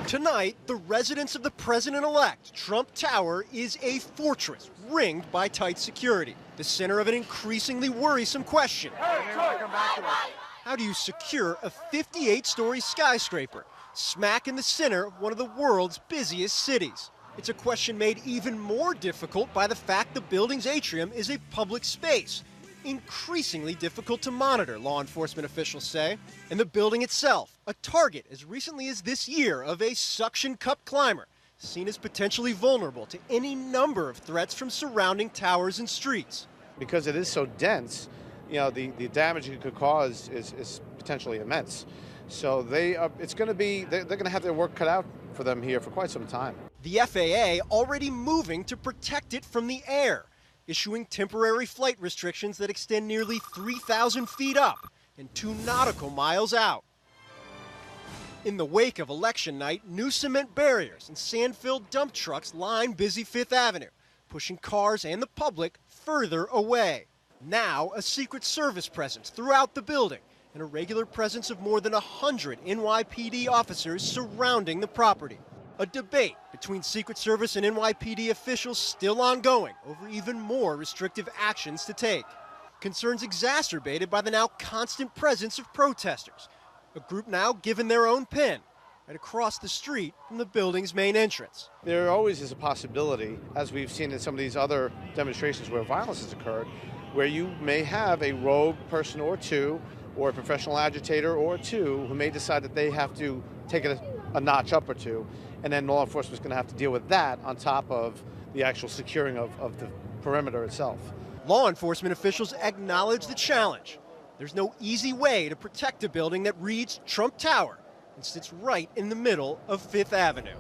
Tonight, the residence of the president-elect, Trump Tower, is a fortress ringed by tight security, the center of an increasingly worrisome question. How do you secure a 58-story skyscraper smack in the center of one of the world's busiest cities? It's a question made even more difficult by the fact the building's atrium is a public space, increasingly difficult to monitor, law enforcement officials say. And the building itself, a target as recently as this year of a suction cup climber, seen as potentially vulnerable to any number of threats from surrounding towers and streets. Because it is so dense, the damage it could cause is potentially immense. So they're going to have their work cut out for them here for quite some time. The FAA already moving to protect it from the air, issuing temporary flight restrictions that extend nearly 3,000 feet up and 2 nautical miles out. In the wake of election night, new cement barriers and sand-filled dump trucks line busy Fifth Avenue, pushing cars and the public further away. Now, a Secret Service presence throughout the building and a regular presence of more than 100 NYPD officers surrounding the property. A debate between Secret Service and NYPD officials still ongoing over even more restrictive actions to take. Concerns exacerbated by the now constant presence of protesters, a group now given their own pin right across the street from the building's main entrance. There always is a possibility, as we've seen in some of these other demonstrations where violence has occurred, where you may have a rogue person or two, or a professional agitator or two, who may decide that they have to take it a notch up or two, and then law enforcement is going to have to deal with that on top of the actual securing of the perimeter itself. Law enforcement officials acknowledge the challenge. There's no easy way to protect a building that reads Trump Tower and sits right in the middle of Fifth Avenue.